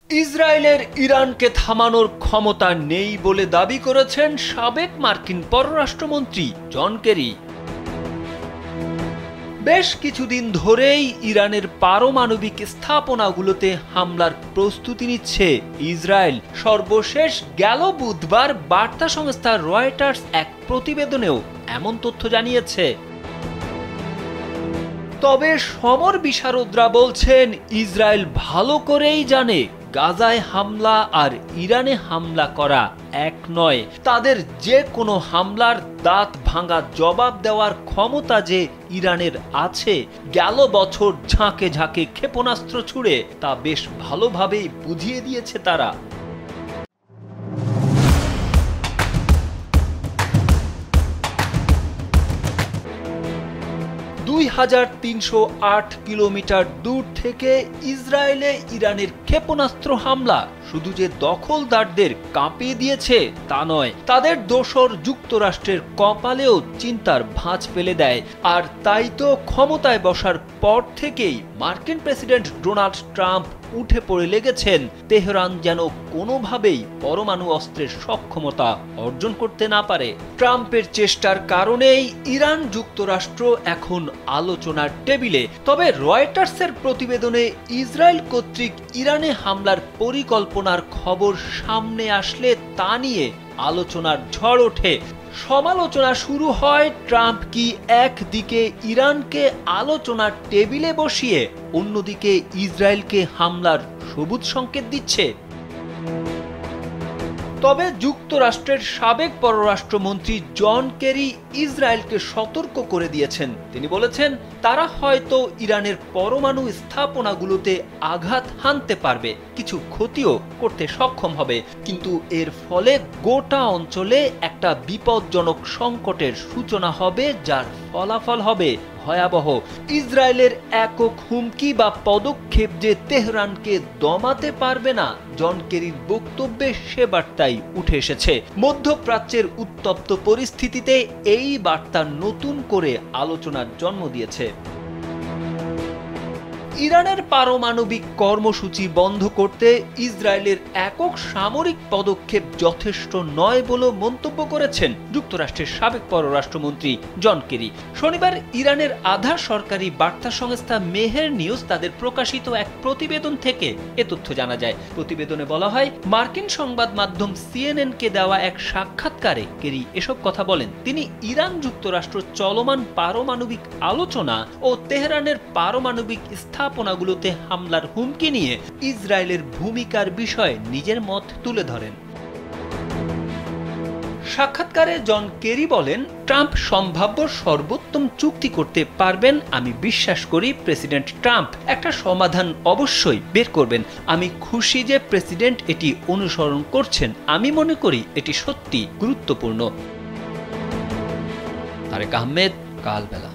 ইসরায়েলের ইরানকে থামানোর ক্ষমতা নেই বলে দাবি করেছেন সাবেক মার্কিন পররাষ্ট্রমন্ত্রী জন কেরি। বেশ কিছুদিন ধরেই ইরানের পারমাণবিক স্থাপনাগুলোতে হামলার প্রস্তুতি নিচ্ছে ইসরায়েল। সর্বশেষ গেল বুধবার বার্তা সংস্থা রয়টার্স এক প্রতিবেদনেও এমন তথ্য জানিয়েছে। তবে সমর বিশারদরা বলছেন ইসরায়েল ভালো করেই জানে গাজায় হামলা আর ইরানে হামলা করা এক নয়। তাদের যে কোনো হামলার দাঁত ভাঙা জবাব দেওয়ার ক্ষমতা যে ইরানের আছে, গেল বছর ঝাঁকে ঝাঁকে ক্ষেপণাস্ত্র ছুড়ে তা বেশ ভালোভাবেই বুঝিয়ে দিয়েছে তারা। 2308 কিলোমিটার দূর থেকে ইসরায়েলে ইরানের ক্ষেপণাস্ত্র হামলা শুধু যে দখলদারদের কাঁপিয়ে দিয়েছে তা নয়, তাদের দোসর যুক্তরাষ্ট্রের কপালেও চিন্তার ভাঁজ ফেলে দেয়। আর তাই তো ক্ষমতায় বসার পর থেকেই মার্কিন প্রেসিডেন্ট ডোনাল্ড ট্রাম্প উঠে পড়ে লেগেছেন তেহরান যেন কোনোভাবেই পরমাণু অস্ত্রের সক্ষমতা অর্জন করতে না পারে। ট্রাম্পের চেষ্টার কারণেই ইরান যুক্তরাষ্ট্র এখন আলোচনার টেবিলে। তবে রয়টার্সের প্রতিবেদনে ইসরায়েল কর্তৃক ইরানে হামলার পরিকল্পনার খবর সামনে আসলে তা নিয়ে আলোচনার ঝড় ওঠে। সমালোচনা শুরু হয় ট্রাম্প কি একদিকে ইরানকে আলোচনার টেবিলে বসিয়ে অন্যদিকে ইসরায়েলকে হামলার সবুজ সংকেত দিচ্ছে। তবে যুক্তরাষ্ট্রের সাবেক পররাষ্ট্রমন্ত্রী জন কেরি ইসরায়েলকে সতর্ক করে দিয়েছেন। তিনি বলেছেন তারা হয়তো ইরানের পরমাণু স্থাপনাগুলোতে আঘাত হানতে পারবে, কিছু ক্ষতিও করতে সক্ষম হবে, কিন্তু এর ফলে গোটা অঞ্চলে একটা বিপজ্জনক সংকটের সূচনা হবে যার ফলাফল হবে ভয়াবহ। ইসরায়েলের একক হুমকি বা পদক্ষেপ যে তেহরানকে দমাতে পারবে না, জন কেরির বক্তব্যে সে বার্তাই উঠে এসেছে। মধ্যপ্রাচ্যের উত্তপ্ত পরিস্থিতিতে এই বার্তা নতুন করে আলোচনার জন্ম দিয়েছে। ইরানের পারমাণবিক কর্মসূচি বন্ধ করতে ইসরায়েলের একক সামরিক পদক্ষেপ যথেষ্ট নয় বলে মন্তব্য করেছেন যুক্তরাষ্ট্রের সাবেক পররাষ্ট্রমন্ত্রী জন কেরি। শনিবার ইরানের আধা সরকারি বার্তা সংস্থা মেহের নিউজ তাদের প্রকাশিত এক প্রতিবেদন থেকে এ তথ্য জানা যায়। প্রতিবেদনে বলা হয়, মার্কিন সংবাদ মাধ্যম সিএনএনকে দেওয়া এক সাক্ষাৎকারে কেরি এসব কথা বলেন। তিনি ইরান যুক্তরাষ্ট্র চলমান পারমাণবিক আলোচনা ও তেহরানের পারমাণবিক স্থাপনাগুলোতে হামলার হুমকি নিয়ে ইসরায়েলের ভূমিকার বিষয়ে নিজের মত তুলে ধরেন। সাক্ষাৎকারে জন কেরি বলেন, ট্রাম্প সম্ভাব্য সর্বোত্তম চুক্তি করতে পারবেন। আমি বিশ্বাস করি প্রেসিডেন্ট ট্রাম্প একটা সমাধান অবশ্যই বের করবেন। আমি খুশি যে প্রেসিডেন্ট এটি অনুসরণ করছেন। আমি মনে করি এটি সত্যি গুরুত্বপূর্ণ। তারেক আহমেদ, কালবেলা।